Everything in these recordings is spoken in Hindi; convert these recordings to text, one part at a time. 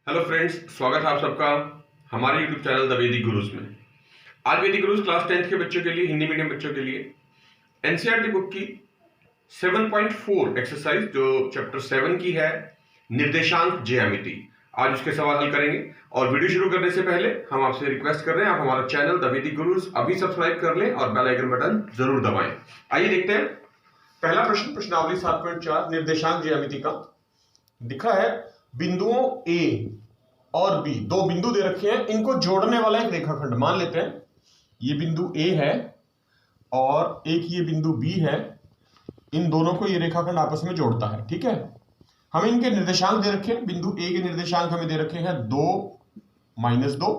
हेलो फ्रेंड्स, स्वागत है आप सबका हमारे यूट्यूब चैनल द वैदिक गुरुज में। आज वैदिक गुरुज क्लास 10th के बच्चों के लिए, हिंदी मीडियम बच्चों के लिए एनसीईआरटी बुक की 7.4 एक्सरसाइज जो चैप्टर 7 की है, निर्देशांक ज्यामिति, आज उसके सवाल हल करेंगे। और वीडियो शुरू करने से पहले हम आपसे रिक्वेस्ट कर रहे हैं, आप हमारा चैनल द वैदिक गुरुज अभी सब्सक्राइब कर लें और बेल आइकन बटन जरूर दबाएं। आइए देखते हैं पहला प्रश्न, प्रश्नावली 7.4 निर्देशांक ज्यामिति का। दिखा है बिंदुओं ए और बी, दो बिंदु दे रखे हैं, इनको जोड़ने वाला एक रेखाखंड मान लेते हैं। ये बिंदु ए है और एक ये बिंदु बी है, इन दोनों को ये रेखाखंड आपस में जोड़ता है। ठीक है, हमें इनके निर्देशांक दे रखे हैं। बिंदु ए के निर्देशांक हमें दे रखे हैं 2, -2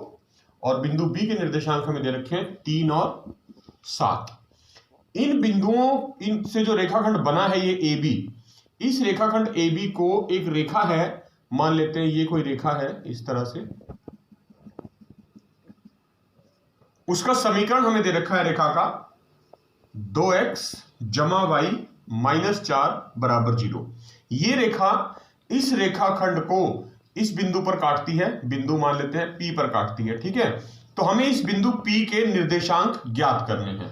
और बिंदु बी के निर्देशांक हमें दे रखे हैं 3 और 7। इन बिंदुओं इनसे जो रेखाखंड बना है ये ए बी, इस रेखाखंड ए बी को एक रेखा है, मान लेते हैं ये कोई रेखा है इस तरह से, उसका समीकरण हमें दे रखा है रेखा का 2x + y - 4 = 0। ये रेखा इस रेखाखंड को इस बिंदु पर काटती है, बिंदु मान लेते हैं P पर काटती है। ठीक है, तो हमें इस बिंदु P के निर्देशांक ज्ञात करने हैं।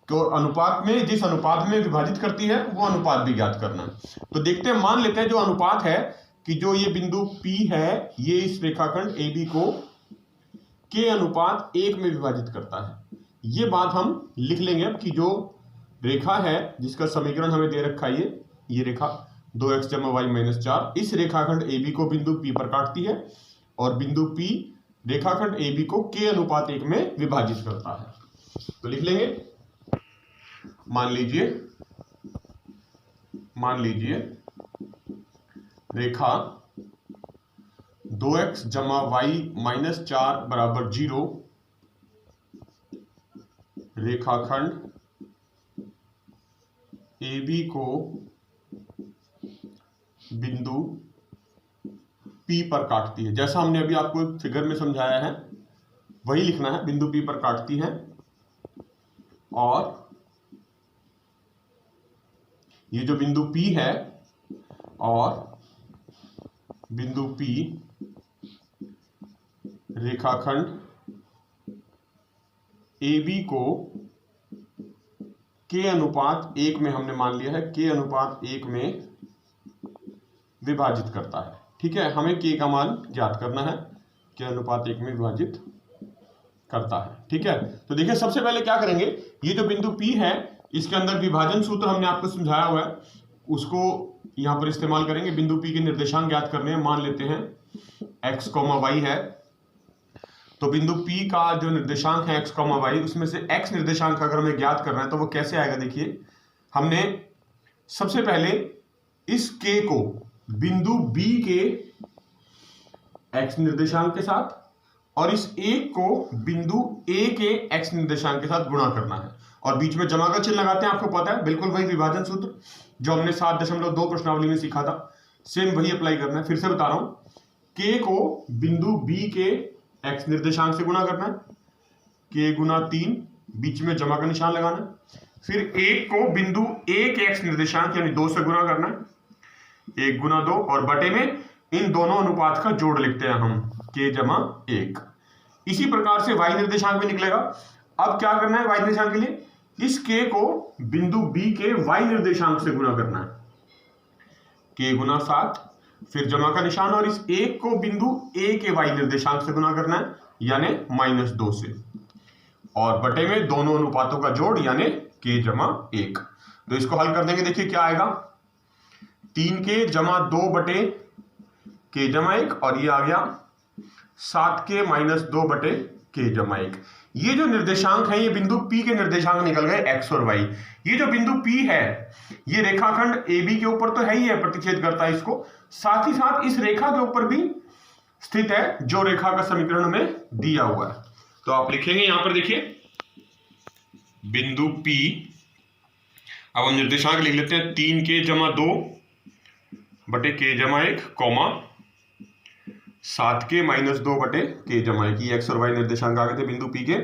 तो अनुपात में, जिस अनुपात में विभाजित करती है वो अनुपात भी ज्ञात करना है। तो देखते हैं, मान लेते हैं जो अनुपात है कि जो ये बिंदु P है ये इस रेखाखंड AB को के अनुपात 1 में विभाजित करता है। ये बात हम लिख लेंगे अब कि जो रेखा है जिसका समीकरण हमें दे रखा है ये रेखा 2x + y - 4 इस रेखाखंड AB को बिंदु P पर काटती है और बिंदु P रेखाखंड AB को के अनुपात 1 में विभाजित करता है। तो लिख लेंगे, मान लीजिए रेखा 2x + y - 4 = 0 रेखाखंड AB को बिंदु P पर काटती है। जैसा हमने अभी आपको फिगर में समझाया है वही लिखना है, बिंदु P पर काटती है और ये जो बिंदु P है और बिंदु P रेखाखंड AB को के अनुपात 1 में, हमने मान लिया है के अनुपात 1 में विभाजित करता है। ठीक है, हमें के का मान ज्ञात करना है, के अनुपात 1 में विभाजित करता है। ठीक है, तो देखिए सबसे पहले क्या करेंगे, ये जो बिंदु P है इसके अंदर विभाजन सूत्र हमने आपको समझाया हुआ है, उसको यहां पर इस्तेमाल करेंगे। बिंदु P के निर्देशांक ज्ञात करने हैं, मान लेते हैं x, y है। तो बिंदु P का जो निर्देशांक है x, y, उसमें से x निर्देशांक अगर हमें ज्ञात करना है तो वो कैसे आएगा। देखिए, हमने सबसे पहले इस k को बिंदु B के x निर्देशांक के साथ और इस 1 को बिंदु A के x निर्देशांक के साथ गुणा करना है और बीच में जमा का चिन्ह लगाते हैं। आपको पता है, बिल्कुल वही विभाजन सूत्र जो हमने 7.2 प्रश्नावली में सीखा था, सेम वही अप्लाई करना है। फिर से बता रहा हूं, k को बिंदु B के x निर्देशांक से गुणा करना है, k × 3, बीच में जमा का निशान लगाना है। फिर 1 को बिंदु A के x निर्देशांक यानी 2 से गुणा करना है, 1 × 2 और बटे में इन दोनों अनुपात का जोड़ लिखते हैं हम, k = 1। इसी प्रकार से y निर्देशांक भी निकलेगा। अब क्या करना है y निर्देशांक के लिए, इस k को बिंदु B के y निर्देशांक से गुणा करना है, k × 7, फिर जमा का निशान और इस 1 को बिंदु A के y निर्देशांक से गुणा करना है यानी -2 से, और बटे में दोनों अनुपातों का जोड़ यानी k = 1। तो इसको हल कर देंगे, देखिए क्या आएगा, 3k = 2 बटे k = 1 और ये आ गया 7k - 2 बटे k = 1। ये जो निर्देशांक है ये बिंदु P के निर्देशांक निकल गए x और y। ये जो बिंदु P है ये रेखाखंड AB के ऊपर तो है ही है, प्रतिच्छेद करता है इसको, साथ ही साथ इस रेखा के ऊपर भी स्थित है जो रेखा का समीकरण में दिया हुआ है। तो आप लिखेंगे यहां पर, देखिए बिंदु P, अब हम निर्देशांक लिख लेते हैं 3k = 2 बटे k = 1 कॉमा 7k - 2 बटे k = 1। ये x और y निर्देशांक आ गए थे बिंदु P के।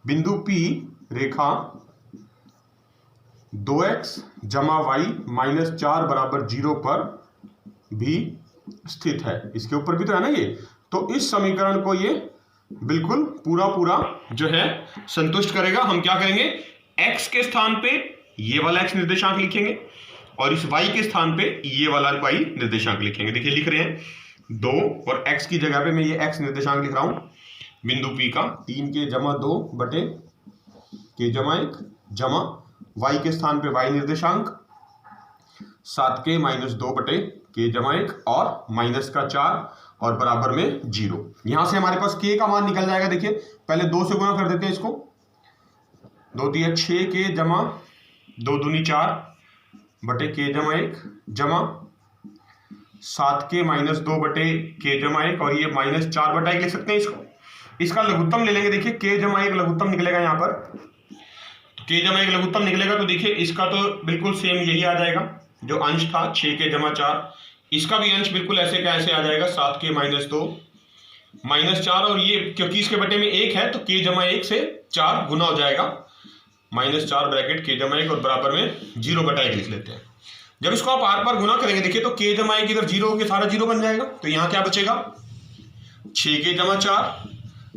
बिंदु P रेखा 2x + y - 4 = 0 पर भी स्थित है, इसके ऊपर भी तो है ना ये। तो इस समीकरण को ये बिल्कुल पूरा पूरा जो है संतुष्ट करेगा। हम क्या करेंगे, x के स्थान पे ये वाला x निर्देशांक लिखेंगे और इस y के स्थान पे ये वाला y निर्देशांक लिखेंगे। देखिए लिख रहे हैं 2 और x की जगह पे मैं ये x निर्देशांक लिख रहा हूं बिंदु P का 3 के जमा 2 बटे के जमा 1 जमा y के स्थान पे y निर्देशांक 7 के माइनस 2 बटे के जमा 1 और माइनस का 4 और बराबर में 0। यहां से हमारे पास k का मान निकल जाएगा। देखिए पहले 2 से गुणा कर देते हैं इसको, 2 दिया 6 के जमा 2 दूनी 4 बटे के जमा 1 जमा 7 के माइनस 2 बटे के जमा 1 और ये माइनस 4 बटा 1 लिख सकते हैं इसको। इसका लघुत्तम ले लेंगे। देखिए के जमा 1 लघुत्तम निकलेगा यहाँ पर, तो के जमा 1 लघुत्तम निकलेगा तो देखिए इसका तो बिल्कुल सेम यही आ जाएगा जो अंश था 6 के जमा 4, इसका भी अंश बिल्कुल ऐसे का ऐसे आ जाएगा 7 के माइनस 2 माइनस 4 और ये क्योंकि इसके बटे में 1 है तो के जमा 1 से 4 गुना हो जाएगा माइनस 4 ब्रैकेट के जमा 1 और बराबर में 0 बटा 1 लिख लेते हैं। जब इसको आप आर पार गुना करेंगे देखिए तो के जमा 1 इधर 0 के सारा 0 बन जाएगा, तो यहाँ क्या बचेगा 6 के जमा 4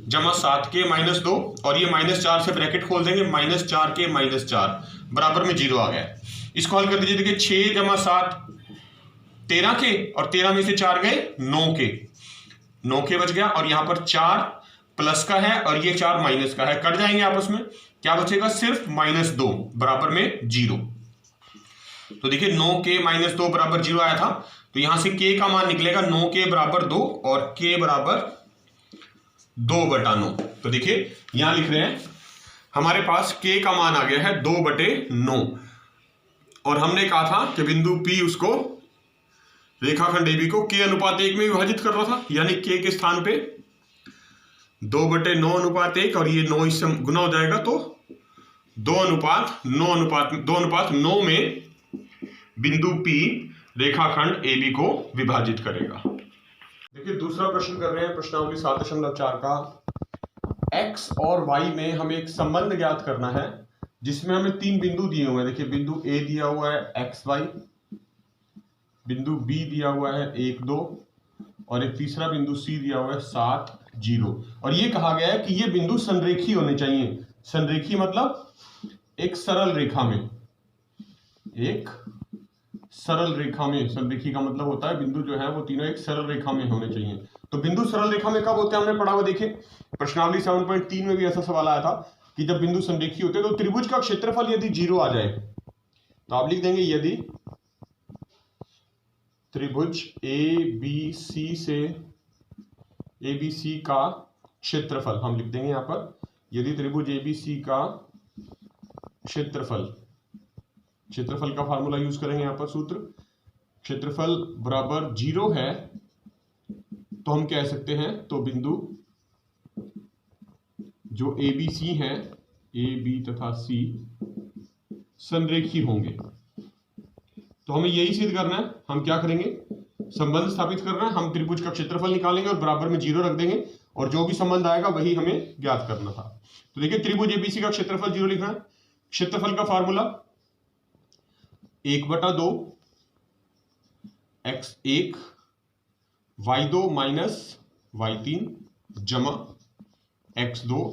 जमा 7 के माइनस 2 और ये माइनस 4 से ब्रैकेट खोल देंगे माइनस 4 के माइनस 4 बराबर में 0 आ गया। इसको हल कर दीजिए। देखिए 6 जमा 7 13 के और 13 में से 4 गए 9 के बच गया और यहाँ पर 4 प्लस का है और ये 4 माइनस का है, कट जाएंगे आपस में, क्या बचेगा सिर्फ माइनस 2 बराबर में 0। तो देखिए 9 के माइनस 2 बराबर 0 आया था, तो यहां से k का मान निकलेगा 9 के बराबर 2 और k बराबर 2 बटा 9। तो देखिए यहां लिख रहे हैं हमारे पास k का मान आ गया है 2 बटे 9 और हमने कहा था कि बिंदु P उसको रेखाखंड AB को k अनुपात 1 में विभाजित कर रहा था, यानी k के स्थान पे 2 बटे 9 अनुपात 1 और ये 9 इससे गुना हो जाएगा तो 2 अनुपात 9 में बिंदु P रेखाखंड AB को विभाजित करेगा। देखिए दूसरा प्रश्न कर रहे हैं प्रश्नावली 7.4 का। x और y में हमें एक संबंध ज्ञात करना है जिसमें हमें 3 बिंदु दिए हुए हैं। देखिए बिंदु A दिया हुआ है xy, बिंदु B दिया हुआ है 1 2 और एक तीसरा बिंदु C दिया हुआ है 7 0 और ये कहा गया है कि ये बिंदु संरेखी होने चाहिए। संरेखी मतलब एक सरल रेखा में, एक सरल रेखा में, संरेखी का मतलब होता है बिंदु जो है वो तीनों एक सरल रेखा में होने चाहिए। तो बिंदु सरल रेखा में कब होते हैं हमने पढ़ा हुआ। देखिए प्रश्नावली 7.3 में भी ऐसा सवाल आया था कि जब बिंदु संरेखी होते हैं तो त्रिभुज का क्षेत्रफल यदि 0 आ जाए तो आप लिख देंगे यदि त्रिभुज ABC का क्षेत्रफल, हम लिख देंगे यहां पर यदि त्रिभुज ABC का क्षेत्रफल का फार्मूला यूज करेंगे यहां पर सूत्र, क्षेत्रफल बराबर 0 है तो हम कह सकते हैं तो बिंदु जो ABC है AB तथा C संरेखी होंगे। तो हमें यही सिद्ध करना है। हम क्या करेंगे, संबंध स्थापित करना है। हम त्रिभुज का क्षेत्रफल निकालेंगे और बराबर में 0 रख देंगे और जो भी संबंध आएगा वही हमें ज्ञात करना था। तो देखिए त्रिभुज ABC का क्षेत्रफल 0 लिखना है। क्षेत्रफल का formula 1/2 x1 y2 minus y3 जमा x2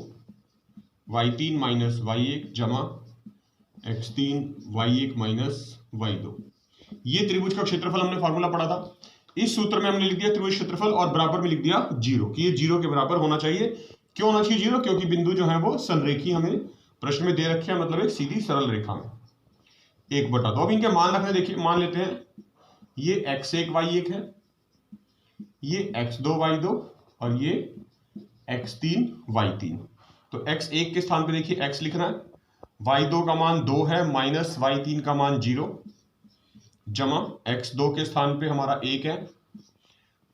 y3 माइनस y1 जमा x3 y1 माइनस y2। ये त्रिभुज का क्षेत्रफल हमने फार्मूला पढ़ा था। इस सूत्र में हमने लिख दिया त्रिभुज क्षेत्रफल और बराबर में लिख दिया 0 कि ये 0 के बराबर होना चाहिए। क्यों होना चाहिए 0? क्योंकि बिंदु जो है वो संरेखी हमें प्रश्न में दे रखे हैं, मतलब एक सीधी सरल रेखा में 1/2। अब इनके मान रखने, देखिए मान लेते हैं ये x1 y1 है, ये x2 y2 और ये x3 y3। तो x1 के स्थान पे देखिए x लिखना है, y2 का मान 2 है माइनस y3 का मान 0 जमा x2 के स्थान पे हमारा 1 है,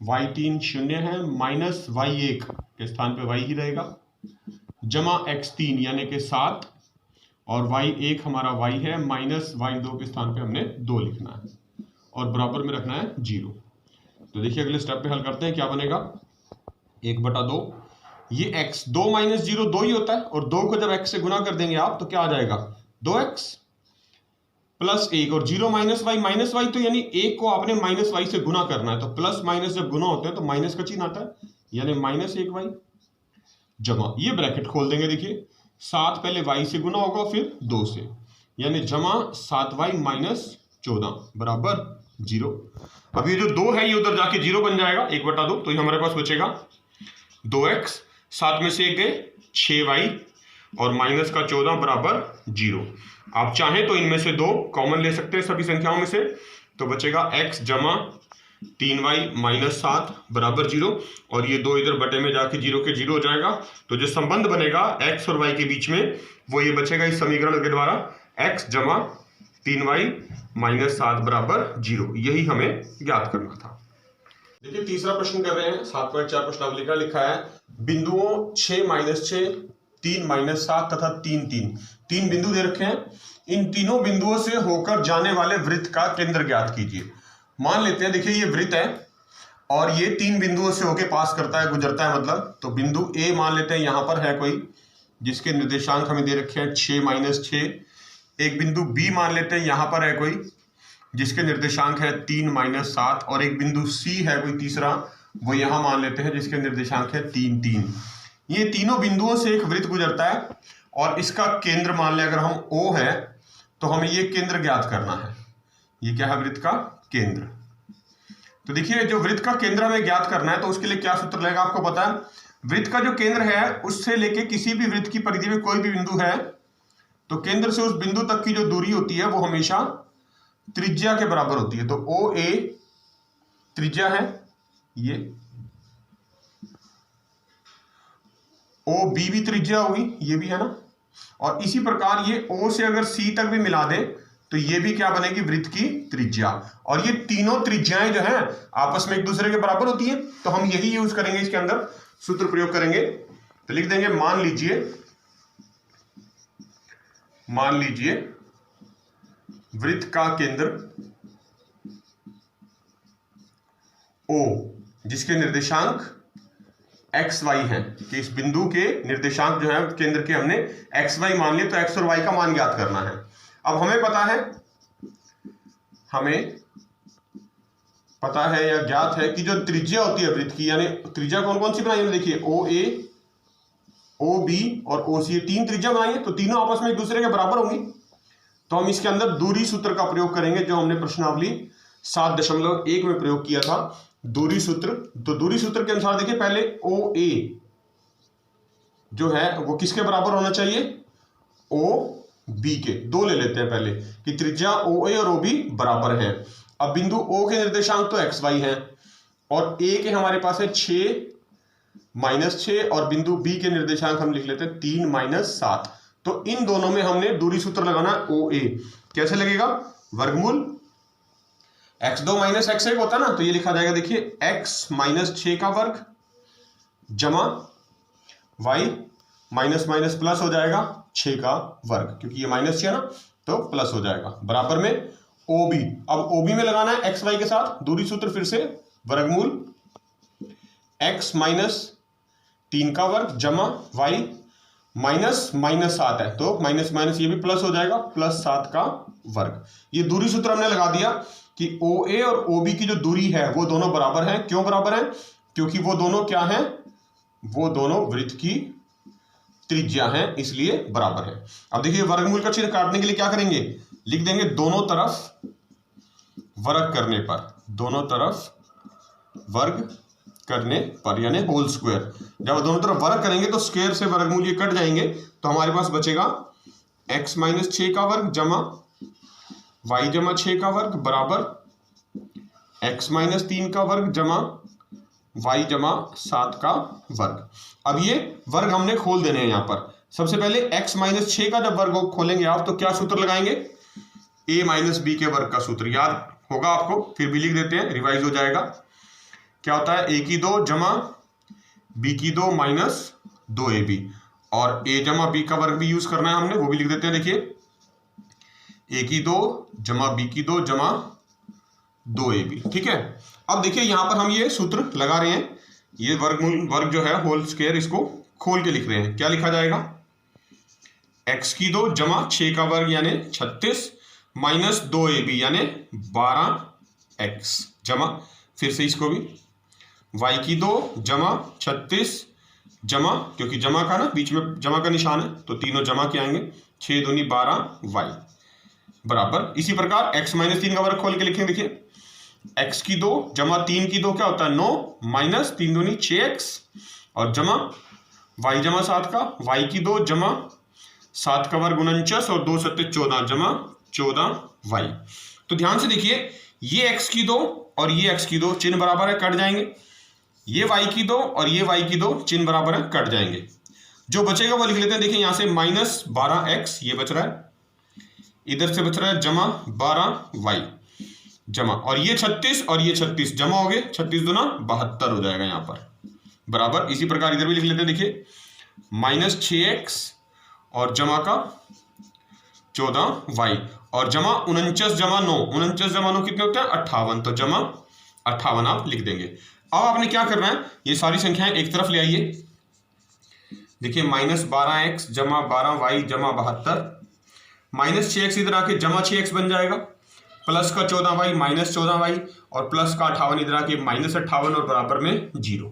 y3 0 है माइनस y1 के स्थान पे y ही रहेगा जमा x3 यानी कि 7 और y1 हमारा y है माइनस y2 के स्थान पे हमने 2 लिखना है और बराबर में रखना है 0। तो देखिए अगले स्टेप पे हल करते हैं, क्या बनेगा 1/2। ये x 2 माइनस 0 2 ही होता है और 2 को जब x से गुना कर देंगे आप तो क्या आ जाएगा 2x प्लस 1 और 0 माइनस y तो यानी 1 को आपने माइनस y से गुना करना है। तो प्लस माइनस जब गुना होते हैं तो माइनस का चिन्ह आता है, यानी -1y जमा, ये ब्रैकेट खोल देंगे, देखिए 7 पहले y से गुना होगा फिर 2 से, यानी जमा 7y - 14 बराबर 0। अब ये जो 2 है ये उधर जाके 0 बन जाएगा, 1/2, तो ये हमारे पास बचेगा 2x, 7 में से 1 गए 6y और -14 बराबर 0। आप चाहें तो इनमें से 2 कॉमन ले सकते हैं सभी संख्याओं में से, तो बचेगा x जमा 3y - 7 बराबर 0, और ये 2 इधर बटे में जाके 0 के 0 हो जाएगा। तो जो संबंध बनेगा x और y के बीच में वो ये बचेगा इस समीकरण के द्वारा, x जमा 3y - 7 बराबर 0। यही हमें ज्ञात करना था। देखिए तीसरा प्रश्न कर रहे हैं, 7.4 प्रश्नावली का लिखा है, बिंदुओं 6 - 6, 3 - 7 तथा 3 तीन बिंदु दे रखे हैं। इन तीनों बिंदुओं से होकर जाने वाले वृत्त का केंद्र ज्ञात कीजिए। मान लेते हैं, देखिए ये वृत्त है और ये 3 बिंदुओं से होकर पास करता है, गुजरता है मतलब, तो बिंदु A मान लेते हैं यहां पर है कोई, जिसके निर्देशांक हमें दे रखे हैं 6 - 6। एक बिंदु B मान लेते हैं यहां पर है कोई, जिसके निर्देशांक है 3 - 7, और एक बिंदु C है कोई तीसरा, वो यहां मान लेते हैं जिसके निर्देशांक है 3 ये तीनों बिंदुओं से एक वृत्त गुजरता है और इसका केंद्र मान लें अगर हम O है तो हमें ये केंद्र ज्ञात करना है। ये क्या है? वृत्त का केंद्र। तो देखिए जो वृत्त का केंद्र हमें ज्ञात करना है तो उसके लिए क्या सूत्र लगेगा आपको पता है। वृत्त का जो केंद्र है उससे लेके किसी भी वृत्त की परिधि में कोई भी बिंदु है तो केंद्र से उस बिंदु तक की जो दूरी होती है वो हमेशा त्रिज्या के बराबर होती है। तो OA त्रिज्या है, ये OB भी त्रिज्या होगी, ये भी है ना, और इसी प्रकार ये O से अगर C तक भी मिला दे तो ये भी क्या बनेगी? वृत्त की त्रिज्या। और ये तीनों त्रिज्याएं जो हैं आपस में एक दूसरे के बराबर होती हैं, तो हम यही यूज करेंगे, इसके अंदर सूत्र प्रयोग करेंगे। तो लिख देंगे मान लीजिए वृत्त का केंद्र O जिसके निर्देशांक XY हैं, कि इस बिंदु के निर्देशांक जो है केंद्र के हमने XY मान लिए, तो X और Y का मान ज्ञात करना है। अब हमें पता है या ज्ञात है कि जो त्रिज्या होती है वृत्त की, यानी त्रिज्या कौन कौन सी बनाई है, देखिए OA, OB और OC, ये 3 त्रिज्या बनाई है, तो तीनों आपस में एक दूसरे के बराबर होंगी। तो हम इसके अंदर दूरी सूत्र का प्रयोग करेंगे जो हमने प्रश्नावली 7.1 में प्रयोग किया था, दूरी सूत्र। तो दूरी सूत्र के अनुसार देखिए पहले OA जो है वो किसके बराबर होना चाहिए? OB के। 2 ले लेते हैं पहले कि त्रिज्या OA और OB बराबर है। अब बिंदु O के निर्देशांक तो XY है और A के हमारे पास है 6 - 6 और बिंदु B के निर्देशांक हम लिख लेते हैं 3 - 7। तो इन दोनों में हमने दूरी सूत्र लगाना है OA। कैसे लगेगा? वर्गमूल x2 - x1 होता है ना, तो ये लिखा जाएगा, देखिए x - 6 का वर्ग जमा y माइनस प्लस हो जाएगा 6 का वर्ग, क्योंकि ये -6 है ना तो प्लस हो जाएगा, बराबर में OB। अब OB में लगाना है XY के साथ दूरी सूत्र, फिर से वर्गमूल x - 3 का वर्ग जमा y -7 है तो माइनस ये भी प्लस हो जाएगा, +7 का वर्ग। ये दूरी सूत्र हमने लगा दिया कि OA और OB की जो दूरी है वो दोनों बराबर हैं। क्यों बराबर हैं? क्योंकि वो दोनों क्या हैं? वो दोनों वृत्त की त्रिज्या हैं, इसलिए बराबर है। अब देखिए वर्गमूल का चिन्ह काटने के लिए क्या करेंगे? लिख देंगे दोनों तरफ वर्ग करने पर, दोनों तरफ वर्ग करने पर, यानी होल स्क्वायर। जब दोनों तरफ वर्ग करेंगे तो स्क्वायर से वर्गमूल ये कट जाएंगे, तो हमारे पास बचेगा x - 6 का वर्ग जमा y जमा 6 का वर्ग बराबर x - 3 का वर्ग जमा y जमा 7 का वर्ग। अब ये वर्ग हमने खोल देने हैं यहाँ पर। सबसे पहले x - 6 का जब वर्ग खोलेंगे आप तो क्या सूत्र लगाएंगे? a - b के वर्ग का सूत्र याद होगा आपको, फिर भी लिख देते हैं, रिवाइज हो जाएगा। क्या होता है? a की 2 जमा b की 2 माइनस 2ab, और a जमा b का वर्ग भी यूज करना है हमने, वो भी लिख देते हैं। देखिए a की 2 जमा b की 2 जमा 2ab, ठीक है। अब देखिए यहां पर हम ये सूत्र लगा रहे हैं, ये वर्ग जो है होल स्क्वायर, इसको खोल के लिख रहे हैं। क्या लिखा जाएगा? x की 2 जमा 6 का वर्ग यानी 36 माइनस 2ab यानी 12x जमा, फिर से इसको भी वाई की 2 जमा 36 जमा, क्योंकि जमा का ना बीच में जमा का निशान है तो तीनों जमा के आएंगे, 6 दूनी 12 वाई बराबर। इसी प्रकार x माइनस 3 का वर्ग खोल के लिखेंगे, देखिए x की 2 जमा 3 की 2 क्या होता है 9 माइनस 3 दूनी 6x और जमा y जमा 7 का y की 2 जमा 7 का वर्ग 49 और 2 सत्ते 14 जमा 14y। तो ध्यान से देखिए ये x की 2 और ये x की 2 चिन्ह बराबर है, कट जाएंगे। ये y की 2 और ये y की 2 चिन्ह बराबर है, कट जाएंगे। जो बचेगा वो लिख लेते हैं, देखिए यहां से माइनस 12x ये बच रहा है, इधर से बच रहा है जमा 12y जमा, और ये 36 और ये 36 जमा हो गए, 36 दूना 72 हो जाएगा यहाँ पर बराबर। इसी प्रकार इधर भी लिख लेते हैं, देखिए माइनस 6x और जमा का 14y और जमा 49 जमा 9, 49 जमा 9 कितने होते हैं 58, तो जमा 58 आप लिख देंगे। अब आपने क्या करना है, ये सारी संख्याएं एक तरफ ले आइए, देखिए माइनस 12x जमा 12y जमा 72, माइनस 6x इधर आके जमा 6x बन जाएगा, प्लस का 14y माइनस 14y और प्लस का 58 इधर आके माइनस 58 और बराबर में 0।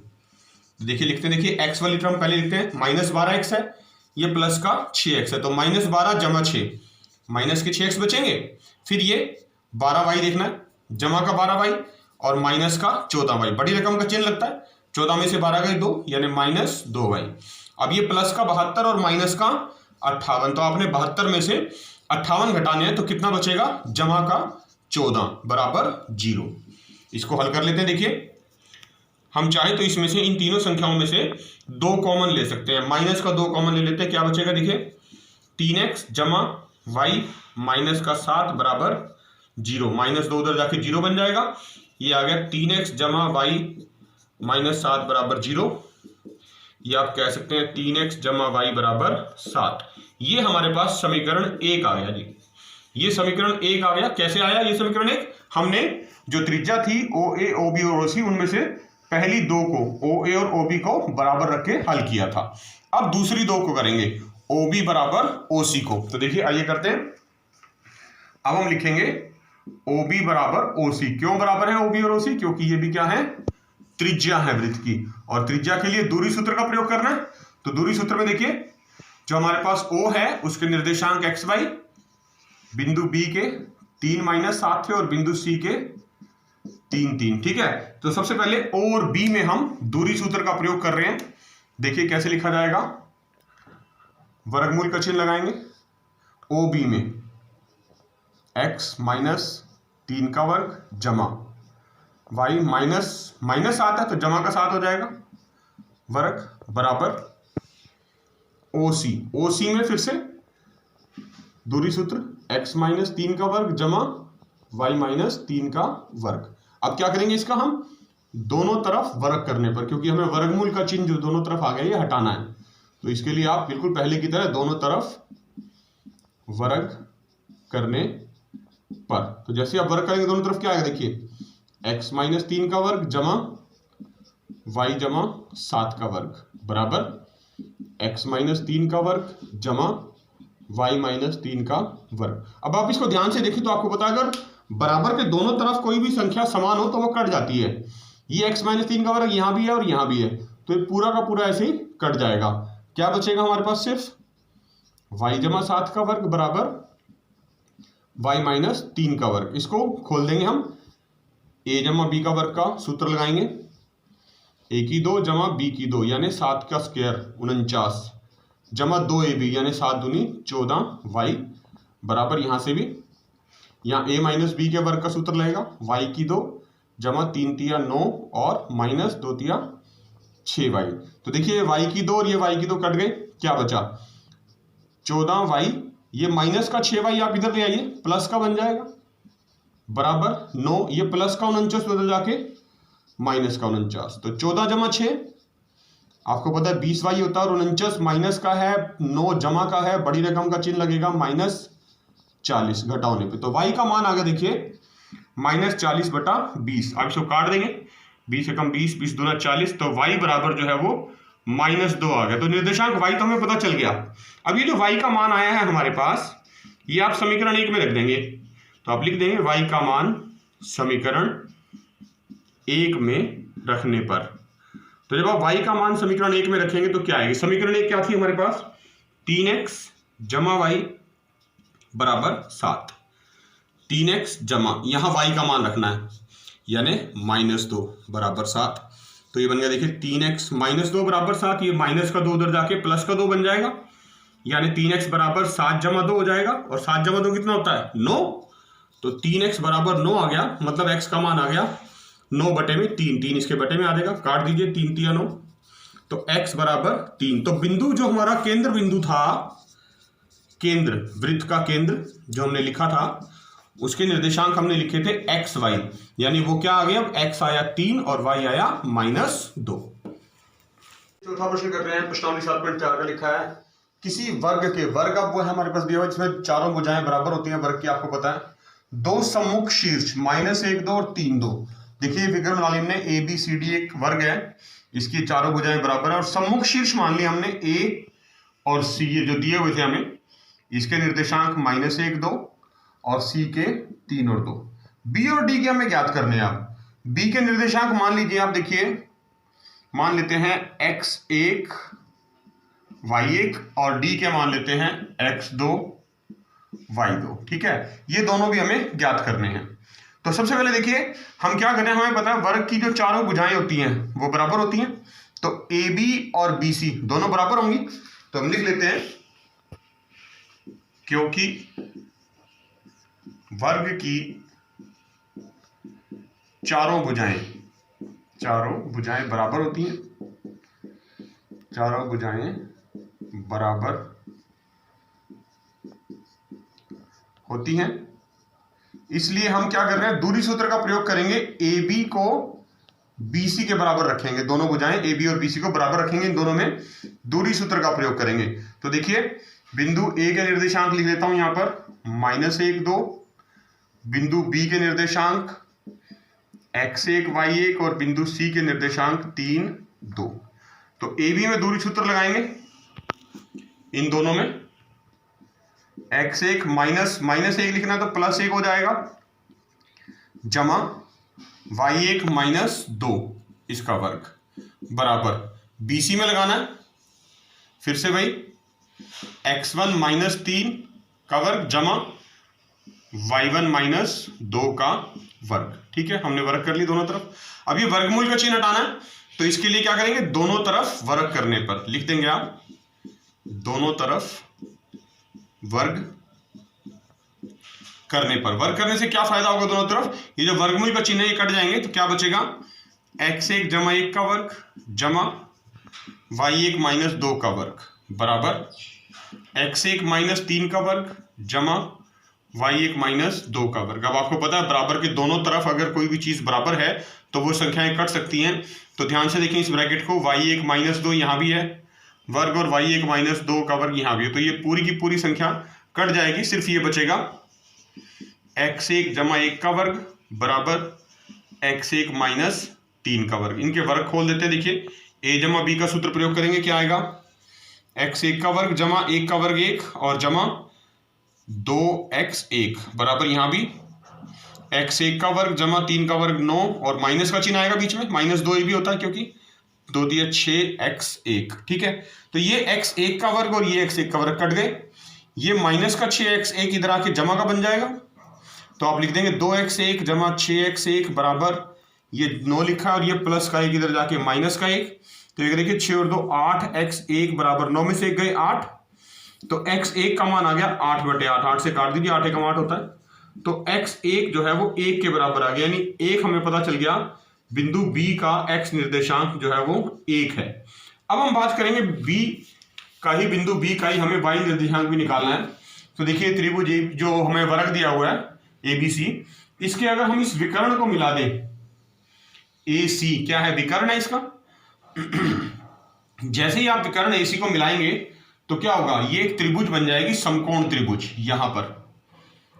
देखिए लिखते हैं, देखिए x वाली टर्म पहले लिखते हैं, माइनस 12x है, ये प्लस का 6x है, तो माइनस 12 जमा 6, माइनस के 6x बचेंगे, फिर ये 12y देखना है जमा का 12y और माइनस का 14y, बड़ी रकम का चिन्ह लगता है, 14 में से 12 गए 2 यानी माइनस 2y। अब ये प्लस का 72 और माइनस का 58, तो आपने 72 में से 58 घटाने हैं तो कितना बचेगा जमा का 14 बराबर 0। इसको हल कर लेते हैं, देखिए हम चाहे तो इसमें से इन तीनों संख्याओं में से 2 कॉमन ले सकते हैं, माइनस का 2 कॉमन ले लेते हैं, क्या बचेगा देखिए 3x जमा y माइनस का 7 बराबर 0, माइनस 2 उधर जाके 0 बन जाएगा, ये आ गया 3x जमा y माइनस 7 बराबर 0, ये आप कह सकते हैं 3x जमा y बराबर 7। ये हमारे पास समीकरण 1 आ गया जी, ये समीकरण 1 आ गया। कैसे आया ये समीकरण 1, हमने जो त्रिज्या थी OA OB और OC उनमें से पहली 2 को OA और OB को बराबर रख के हल किया था, अब दूसरी 2 को करेंगे OB बराबर OC को। तो देखिए आइए करते हैं, अब हम लिखेंगे OB बराबर OC। क्यों बराबर है OB और OC, क्योंकि ये भी क्या है त्रिज्या है वृत्त की, और त्रिज्या के लिए दूरी सूत्र का प्रयोग करना है। तो दूरी सूत्र में देखिए जो हमारे पास O है उसके निर्देशांक XY बिंदु B के 3 माइनस 7 थे और बिंदु C के 3 3, ठीक है। तो सबसे पहले O और B में हम दूरी सूत्र का प्रयोग कर रहे हैं, देखिए कैसे लिखा जाएगा, वर्गमूल का चिन्ह लगाएंगे, OB में x माइनस 3 का वर्ग जमा y माइनस 7 है तो जमा का 7 हो जाएगा वर्ग बराबर OC में फिर से दूरी सूत्र x माइनस 3 का वर्ग जमा y माइनस 3 का वर्ग। अब क्या करेंगे इसका, हम दोनों तरफ वर्ग करने पर, क्योंकि हमें वर्गमूल का चिन्ह जो दोनों तरफ आ गया ये हटाना है, तो इसके लिए आप बिल्कुल पहले की तरह दोनों तरफ वर्ग करने पर, तो जैसे आप वर्ग करेंगे दोनों तरफ क्या आएगा, देखिए x माइनस 3 का वर्ग जमा y जमा 7 का वर्ग बराबर x माइनस 3 का वर्ग जमा y माइनस 3 का वर्ग। अब आप इसको ध्यान से देखिए तो आपको पता है अगर बराबर के दोनों तरफ कोई भी संख्या समान हो तो वो कट जाती है, ये x माइनस 3 का वर्ग यहाँ भी है और यहाँ भी है, तो ये पूरा का पूरा ऐसे ही कट जाएगा। क्या बचेगा हमारे पास, सिर्फ y जमा 7 का वर्ग बराबर y माइनस 3 का वर्ग। इसको खोल देंगे हम, a जमा b का वर्ग का सूत्र लगाएंगे, a की 2 जमा b की 2 यानी 7 का स्क्वायर 49 जमा 2ab यानी 7 दूनी 14y बराबर, यहाँ से भी यहाँ a माइनस b के वर्ग का सूत्र लगेगा, y की 2 जमा 3 तिया 9 और माइनस 2 तिया 6y। तो देखिए y की 2 और ये y की 2 कट गए, क्या बचा 14y, ये माइनस का 6y आप इधर ले आइए प्लस का बन जाएगा बराबर 9, ये प्लस का 49 बदल जाके माइनस का 49, तो 14 जमा 6 आपको पता है 20y होता है और 49 माइनस का है 9 जमा का है, बड़ी रकम का चिन्ह लगेगा माइनस 40 घटाने पे, तो y का मान आ गया देखिए माइनस 40 बटा 20। आप इसको काट देंगे, 20 से कम 20, 20 दूना 40, तो y बराबर जो है वो माइनस 2 आ गया। तो निर्देशांक y तो हमें पता चल गया। अब ये जो y का मान आया है हमारे पास, ये आप समीकरण 1 में रख देंगे, तो आप लिख देंगे y का मान समीकरण 1 में रखने पर। तो जब आप y का मान समीकरण 1 में रखेंगे तो क्या आएगी? समीकरण 1 क्या थी हमारे पास? 3x जमा y बराबर 7। 3x जमा, यहां y का मान रखना है, यानी -2 बराबर 7। तो ये बन गया, देखिए 3x -2 बराबर 7, ये माइनस का 2 उधर जाके प्लस का 2 बन जाएगा, यानी 3x बराबर 7 जमा 2 हो जाएगा। और 7 जमा 2 कितना होता है? 9। तो 3x बराबर 9 आ गया, मतलब x का मान आ गया 9 बटे में 3। 3 इसके बटे में आ जाएगा, काट दीजिए, 3 3 9, तो x बराबर 3। तो बिंदु जो हमारा केंद्र बिंदु था, केंद्र वृत्त का केंद्र जो हमने लिखा था, उसके निर्देशांक हमने लिखे थे एक्स वाई, यानी वो क्या आ गया? अब x आया 3 और y आया -2। चौथा प्रश्न कर रहे हैं, प्रश्नावली 7.4 का लिखा है, किसी वर्ग के, वर्ग अब वो है हमारे पास दिया हुआ जिसमें चारों भुजाएं बराबर होती हैं, वर्ग की आपको पता है, दो सम्मुख शीर्ष -1 2 और 3 2। देखिए फिगर बना ली हमने, ए बी सी डी एक वर्ग है, इसकी चारों भुजाएं बराबर है, और सम्मुख शीर्ष मान लिया हमने ए और सी, ये जो दिए हुए थे हमें, इसके निर्देशांक -1 2 और सी के 3 और 2। बी और डी के हमें ज्ञात करने हैं। आप बी के निर्देशांक मान लीजिए, आप देखिए मान लेते हैं x1 y1 और डी के मान लेते हैं x2 y2। ठीक है, ये दोनों भी हमें ज्ञात करने हैं। तो सबसे पहले देखिए हम क्या करें, हमें पता है वर्ग की जो चारों भुजाएं होती हैं वो बराबर होती हैं, तो ए बी और बी सी दोनों बराबर होंगी। तो हम लिख लेते हैं, क्योंकि वर्ग की चारों भुजाएं बराबर होती हैं, चारों भुजाएं बराबर होती हैं, इसलिए हम क्या कर रहे हैं, दूरी सूत्र का प्रयोग करेंगे। ए बी को बी सी के बराबर रखेंगे, दोनों भुजाएं ए बी और बी सी को बराबर रखेंगे, इन दोनों में दूरी सूत्र का प्रयोग करेंगे। तो देखिए बिंदु ए के निर्देशांक लिख लेता हूं यहां पर -1 2, बिंदु बी के निर्देशांक x1 y1 और बिंदु सी के निर्देशांक 3 2। तो ए बी में दूरी सूत्र लगाएंगे, इन दोनों में x1 -1 लिखना है तो +1 हो जाएगा, जमा y1 -2 इसका वर्ग बराबर BC में लगाना है, फिर से भाई x1 -3 का वर्ग जमा y1 -2 का वर्ग। ठीक है, हमने वर्ग कर ली दोनों तरफ। अब ये वर्गमूल का चिन्ह हटाना है, तो इसके लिए क्या करेंगे, दोनों तरफ वर्ग करने पर लिख देंगे आप, दोनों तरफ वर्ग करने पर। वर्ग करने से क्या फायदा होगा, दोनों तरफ ये जो वर्गमूल का चिन्ह है ये कट जाएंगे, तो क्या बचेगा, x1 जमा 1 का वर्ग जमा y1 -2 का वर्ग बराबर x1 -3 का वर्ग जमा y1 -2 का वर्ग। अब आपको पता है बराबर के दोनों तरफ अगर कोई भी चीज बराबर है तो वो संख्याएं कट सकती हैं। तो ध्यान से देखें इस ब्रैकेट को, y1 -2 यहां भी है वर्ग और y1 -2 का वर्ग यहां भी है, तो ये पूरी की पूरी संख्या कट जाएगी, सिर्फ ये बचेगा x1 जमा 1 का वर्ग बराबर x1 -3 का वर्ग। इनके वर्ग खोल देते हैं, देखिए a जमा b का सूत्र प्रयोग करेंगे, क्या आएगा, x1 का वर्ग जमा 1 का वर्ग 1 और जमा 2x1 बराबर यहां भी x1 का वर्ग जमा 3 का वर्ग 9 और माइनस का चिन्ह आएगा बीच में, -2 भी होता है क्योंकि 2 दिया 6x1। ठीक है, तो ये x1 का वर्ग और ये x1 का वर्ग कट गए, ये माइनस का 6x1 इधर आके जमा का बन जाएगा, तो आप लिख देंगे 2x1 जमा 6x1 बराबर ये 9 लिखा और ये प्लस का 1 इधर जाके माइनस का 1, तो ये देखिए 6 और 2 8x1 बराबर 9 में से 1 गए 8, तो x1 का मान आ गया 8/8, 8 से काट दीजिए, 8 1 8 होता है, तो x1 जो है वो 1 के बराबर आ गया, यानी 1 हमें पता चल गया, बिंदु B का x निर्देशांक जो है वो 1 है। अब हम बात करेंगे B का ही, बिंदु B का ही हमें y निर्देशांक भी निकालना है। तो देखिए त्रिभुज जो हमें वर्ग दिया हुआ है ABC, इसके अगर हम इस विकर्ण को मिला दें, AC क्या है, विकर्ण है इसका जैसे ही आप विकर्ण AC को मिलाएंगे तो क्या होगा, ये एक त्रिभुज बन जाएगी, समकोण त्रिभुज। यहां पर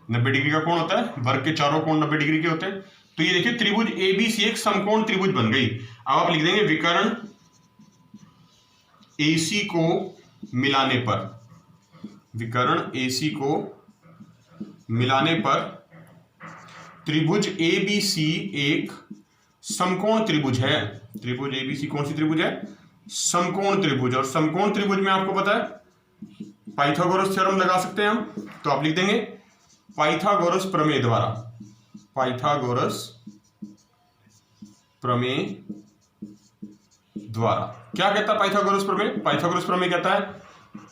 90 डिग्री का कोण होता है, वर्ग के चारों कोण 90 डिग्री के होते हैं, तो ये देखिए त्रिभुज ABC एक समकोण त्रिभुज बन गई। अब आप लिख देंगे विकर्ण AC को मिलाने पर, विकर्ण AC को मिलाने पर त्रिभुज ABC एक समकोण त्रिभुज है, त्रिभुज एबीसी कौन सी त्रिभुज है? समकोण त्रिभुज। और समकोण त्रिभुज में आपको पता है पाइथागोरस थ्योरम लगा सकते हैं हम, तो आप लिख देंगे पाइथागोरस प्रमेय द्वारा, पाइथागोरस प्रमेय द्वारा। क्या कहता है पाइथागोरस प्रमेय? पाइथागोरस प्रमेय कहता है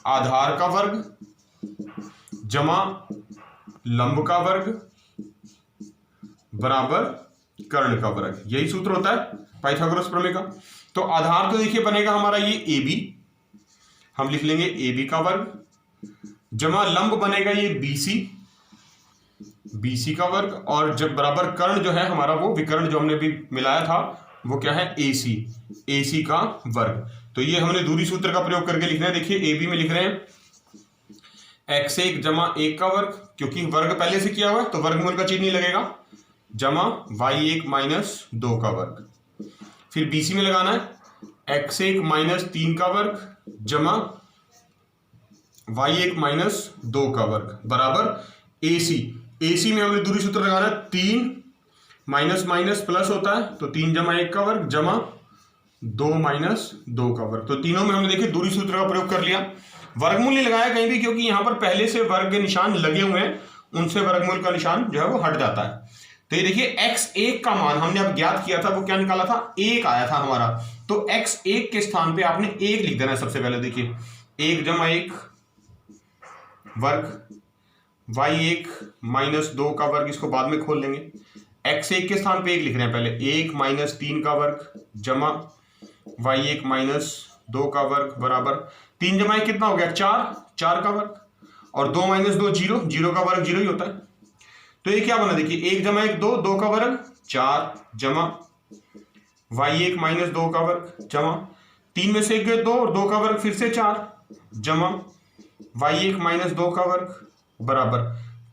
आधार का वर्ग जमा लंब का वर्ग बराबर कर्ण का वर्ग, यही सूत्र होता है पाइथागोरस प्रमेय का। तो आधार तो देखिए बनेगा हमारा ये ए बी, हम लिख लेंगे ए बी का वर्ग, जमा लंब बनेगा ये बी सी, बी सी का वर्ग, और जब बराबर कर्ण जो है हमारा वो विकर्ण जो हमने भी मिलाया था वो क्या है? ए सी, ए सी का वर्ग। तो ये हमने दूरी सूत्र का प्रयोग करके लिखना है। देखिए ए बी में लिख रहे हैं x1 जमा 1 का वर्ग, क्योंकि वर्ग पहले से किया हुआ है तो वर्गमूल का चिन्ह नहीं लगेगा, जमा y1 माइनस 2 का वर्ग। फिर बीसी में लगाना है x1 माइनस 3 का वर्ग जमा y1 माइनस 2 का वर्ग बराबर AC। AC में हमने दूरी सूत्र लगाना है 3 माइनस माइनस प्लस होता है, तो 3 जमा 1 का वर्ग जमा 2 माइनस 2 का वर्ग। तो तीनों में हमने देखिए दूरी सूत्र का प्रयोग कर लिया। वर्गमूल नहीं लगाया कहीं भी, क्योंकि यहां पर पहले से वर्ग के निशान लगे हुए हैं, उनसे वर्गमूल का निशान जो है वो हट जाता है। तो ये देखिए x1 का मान हमने अब ज्ञात किया था, वो क्या निकाला था? 1 आया था हमारा। तो x1 के स्थान पे आपने 1 लिख देना है सबसे पहले। देखिए 1 जमा 1 वर्ग, y1 माइनस 2 का वर्ग, इसको बाद में खोल लेंगे। x1 के स्थान पे 1 लिख रहे हैं पहले, 1 माइनस 3 का वर्ग जमा y1 माइनस 2 का वर्ग बराबर 3 जमा 1 कितना हो गया? 4 का वर्ग, और 2 माइनस 2 0, 0 का वर्ग 0 ही होता है। तो ये क्या बना? देखिए 1 जमा 1 2, 2 का वर्ग 4 जमा y1 माइनस 2 का वर्ग जमा 3 में से 1 गए 2 और 2 का वर्ग फिर से 4 जमा y1 माइनस 2 का वर्ग बराबर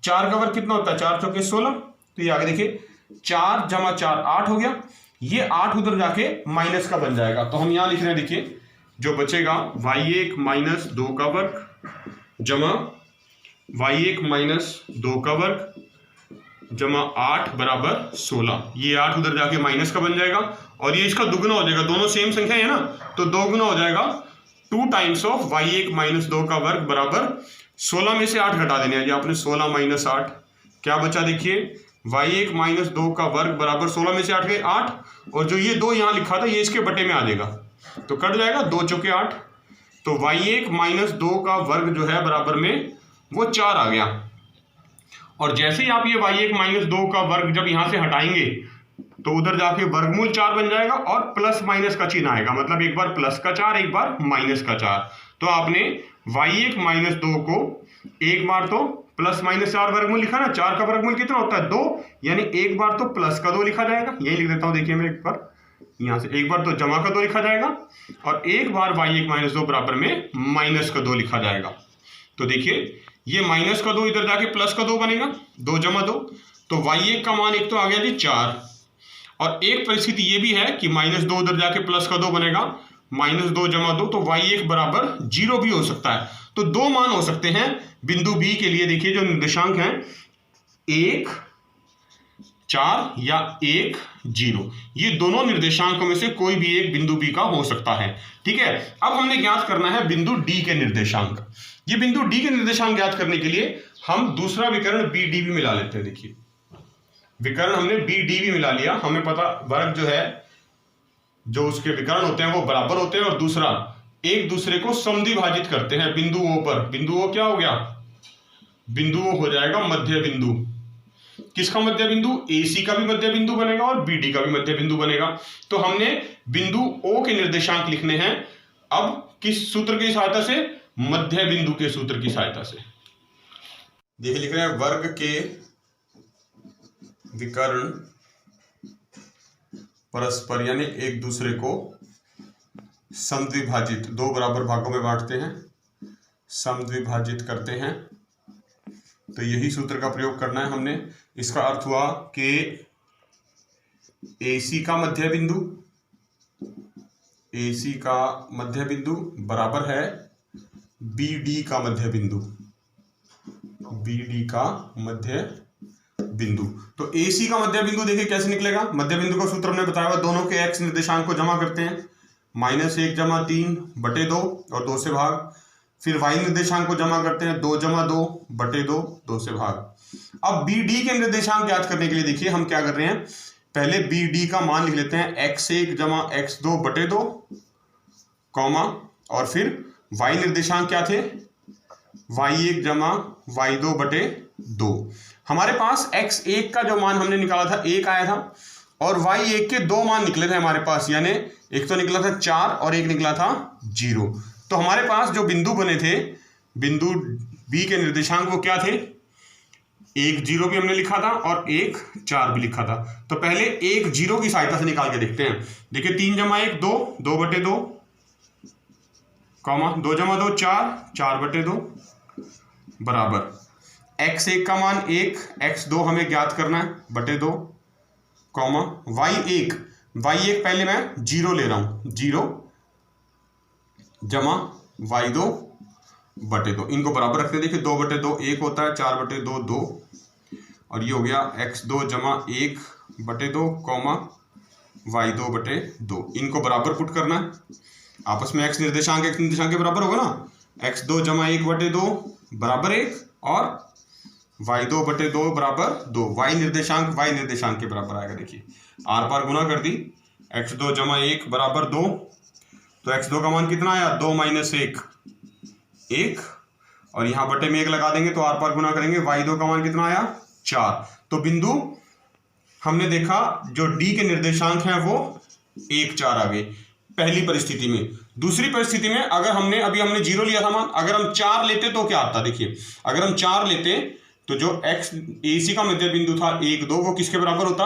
4 का वर्ग कितना होता है? 4 चौके 16। तो ये आगे देखिए 4 जमा 4 8 हो गया, ये 8 उधर जाके माइनस का बन जाएगा। तो हम यहां लिख रहे हैं, देखिए जो बचेगा y1 माइनस 2 का वर्ग जमा y1 माइनस 2 का वर्ग जमा 8 बराबर 16। ये 8 उधर जाके माइनस का बन जाएगा, और ये इसका दुगुना हो जाएगा, दोनों सेम संख्या है ना, तो 2 गुना हो जाएगा 2 टाइम्स ऑफ y1 माइनस 2 का वर्ग बराबर 16 में से 8 घटा देने हैं। आपने 16 माइनस 8 क्या बचा? देखिए y1 माइनस 2 का वर्ग बराबर 16 में से 8 गए 8, और जो ये 2 यहां लिखा था ये इसके बटे में आ जाएगा, तो कट जाएगा 2 चौके 8। तो y1 माइनस 2 का वर्ग जो है बराबर में वो 4 आ गया। और जैसे ही आप ये y1 माइनस 2 का वर्ग जब यहां से हटाएंगे तो उधर जाके वर्गमूल 4 बन जाएगा, और प्लस माइनस का चिन्ह आएगा, मतलब एक बार प्लस का 4 एक बार माइनस का 4। तो आपने y1 माइनस 2 को एक बार तो प्लस माइनस 4 वर्गमूल लिखा ना, 4 का वर्गमूल कितना होता है? 2, यानी एक बार तो प्लस का 2 लिखा जाएगा, यही लिख देता हूं। देखिए मैं एक बार यहां से एक बार तो जमा का 2 लिखा जाएगा, और एक बार y1 माइनस 2 बराबर में माइनस का 2 लिखा जाएगा। तो देखिए ये माइनस का 2 इधर जाके प्लस का 2 बनेगा, 2 जमा 2, तो y1 का मान एक तो आ गया जी 4, और एक परिस्थिति ये भी है कि माइनस 2 उधर जाके प्लस का 2 बनेगा, माइनस 2 जमा 2, तो y1 बराबर 0 भी हो सकता है। तो 2 मान हो सकते हैं बिंदु B के लिए। देखिए जो निर्देशांक हैं 1 4 या 1 0, ये दोनों निर्देशांकों में से कोई भी एक बिंदु B का हो सकता है। ठीक है, अब हमने ज्ञात करना है बिंदु D के निर्देशांक। ये बिंदु D के निर्देशांक ज्ञात करने के लिए हम दूसरा विकर्ण BD भी मिला लेते हैं। देखिए विकर्ण हमने BD भी मिला लिया, हमें पता वर्ग जो है जो उसके विकर्ण होते हैं वो बराबर होते हैं, और दूसरा एक दूसरे को समद्विभाजित करते हैं बिंदुओं पर। बिंदुओं क्या हो गया? बिंदुओं हो जाएगा मध्य बिंदु। किसका मध्य बिंदु? AC का भी मध्य बिंदु बनेगा और BD का भी मध्य बिंदु बनेगा। तो हमने बिंदु O के निर्देशांक लिखने हैं अब किस सूत्र की सहायता से? मध्य बिंदु के सूत्र की सहायता से। देखिए लिख रहे हैं वर्ग के विकर्ण परस्पर यानी एक दूसरे को समद्विभाजित, 2 बराबर भागों में बांटते हैं, समद्विभाजित करते हैं। तो यही सूत्र का प्रयोग करना है हमने। इसका अर्थ हुआ कि AC का मध्य बिंदु, AC का मध्य बिंदु बराबर है BD का मध्य बिंदु, BD का मध्य बिंदु। तो AC का मध्य बिंदु देखिए कैसे निकलेगा। मध्य बिंदु का सूत्र हमने बताया हुआ, दोनों के x निर्देशांक को जमा करते हैं, -1 = 3 बटे 2 और 2 से भाग। फिर y निर्देशांक को जमा करते हैं, 2 + 2 बटे 2, 2 से भाग। अब BD के निर्देशांक ज्ञात करने के लिए देखिए हम क्या कर रहे हैं, पहले BD का मान लिख लेते हैं, x1 = x2 बटे 2, कॉमा, और फिर y निर्देशांक क्या थे, y1 = y2 बटे 2। हमारे पास x1 का जो मान हमने निकाला था 1 आया था, और y1 के 2 मान निकले थे हमारे पास, यानी एक तो निकला था 4 और एक निकला था 0। तो हमारे पास जो बिंदु बने थे, बिंदु B के निर्देशांक वो क्या थे, 1 0 भी हमने लिखा था और 1 4 भी लिखा था। तो पहले 1 0 की सहायता से निकाल के देखते हैं। देखिए 3 + 1 2, 2 बटे 2, कॉमा, 2 + 2 4, 4 बटे 2 बराबर x1 का मान 1, x2 हमें ज्ञात करना है बटे 2, कॉमा, y1 पहले मैं 0 ले रहा हूं, 0 जमा y2 बटे 2, इनको बराबर रखते हैं। देखिए 2 बटे 2 1 होता है, 4 बटे 2 2, और ये हो गया x2 जमा 1 बटे 2, कॉमा, y2 बटे 2, इनको बराबर पुट करना है आपस में। x निर्देशांक के बराबर होगा ना, x2 जमा 1 बटे 2 बराबर 1 और y2 बटे 2 बराबर 2। y निर्देशांक के बराबर आएगा। देखिए आर पार गुना कर दी, x2 जमा 1 बराबर 2, तो x2 का मान कितना आया, 2 - 1 1, और यहां बटे में 1 लगा देंगे तो आर पार गुना करेंगे, y2 का मान कितना आया 4। तो बिंदु हमने देखा जो D के निर्देशांक हैं वो 1 4 आ गए पहली परिस्थिति में। दूसरी परिस्थिति में अगर हमने 0 लिया था मान, अगर हम 4 लेते तो क्या आता, देखिए अगर हम 4 लेते तो जो AC का मध्य बिंदु था 1 2, वो किसके बराबर होता,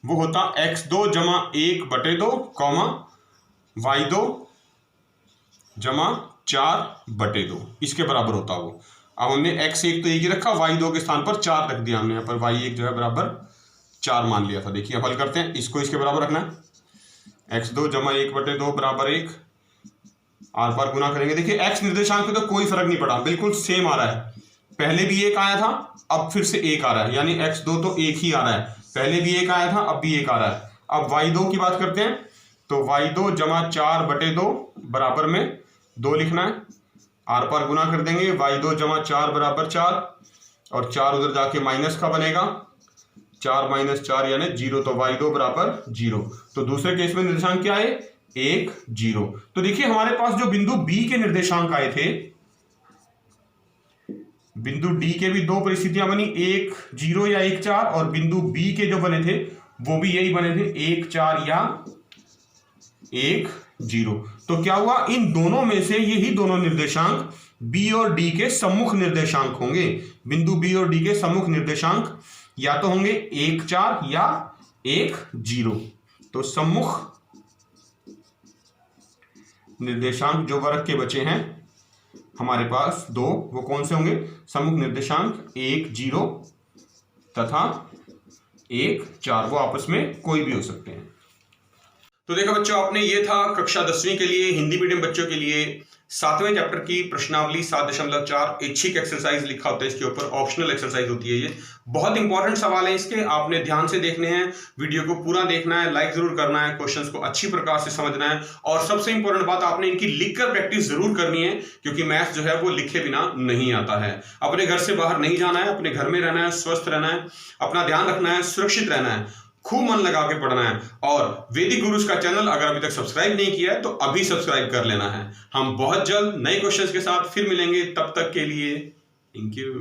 वो होता x2 जमा 1 बटे 2, कॉमा, y2 जमा 4 बटे 2, इसके बराबर होता वो। अब हमने x1 तो 1 ही रखा, y2 के स्थान पर 4 रख दिया हमने, यहाँ पर y1 जो है बराबर 4 मान लिया था। देखिए अब हल करते हैं, इसको इसके बराबर रखना है, x2 जमा 1 बटे 2 बराबर 1, आर पार गुना करेंगे। देखिए x निर्देशांक पे तो कोई फर्क नहीं पड़ा, बिल्कुल सेम आ रहा है, पहले भी 1 आया था अब फिर से 1 आ रहा है, यानी x2 तो 1 ही आ रहा है, पहले भी 1 आया था अब भी 1 आ रहा है। अब y2 की बात करते हैं, तो y2 जमा 4 बटे 2 बराबर में 2 लिखना है, आर पार गुना कर देंगे, y2 जमा 4 बराबर 4, और 4 उधर जाके माइनस का बनेगा, 4 - 4 यानी 0, तो y2 बराबर 0। तो दूसरे केस में निर्देशांक क्या है, 1 0। तो देखिए हमारे पास जो बिंदु B के निर्देशांक आए थे, बिंदु D के भी 2 परिस्थितियां बनी, 1 0 या 1 4, और बिंदु B के जो बने थे वो भी यही बने थे, 1 4 या 1 0। तो क्या हुआ, इन दोनों में से यही दोनों निर्देशांक B और D के सम्मुख निर्देशांक होंगे। बिंदु B और D के सम्मुख निर्देशांक या तो होंगे 1 4 या 1 0। तो सम्मुख निर्देशांक जो वर्ग के बचे हैं हमारे पास 2, वो कौन से होंगे, सम्मुख निर्देशांक 1 0 तथा 1 4, वो आपस में कोई भी हो सकते हैं। तो देखो बच्चों, आपने ये था कक्षा 10वीं के लिए हिंदी मीडियम बच्चों के लिए 7वें चैप्टर की प्रश्नावली 7.4 ऐच्छिक एक्सरसाइज लिखा होता है, इसके ऊपर ऑप्शनल एक्सरसाइज होती है। ये बहुत इंपॉर्टेंट सवाल है, इसके आपने ध्यान से देखने हैं, वीडियो को पूरा देखना है, लाइक जरूर करना है, क्वेश्चंस को अच्छी प्रकार से समझना है, और सबसे इंपॉर्टेंट बात, आपने इनकी लिखकर प्रैक्टिस जरूर करनी है, क्योंकि मैथ जो है वो लिखे बिना नहीं आता है। अपने घर से बाहर नहीं जाना है, अपने घर में रहना है, स्वस्थ रहना है, अपना ध्यान रखना है, सुरक्षित रहना है, खूब मन लगा के पढ़ना है। और वैदिक गुरुज का चैनल अगर अभी तक सब्सक्राइब नहीं किया है तो अभी सब्सक्राइब कर लेना है। हम बहुत जल्द नए क्वेश्चंस के साथ फिर मिलेंगे, तब तक के लिए थैंक यू।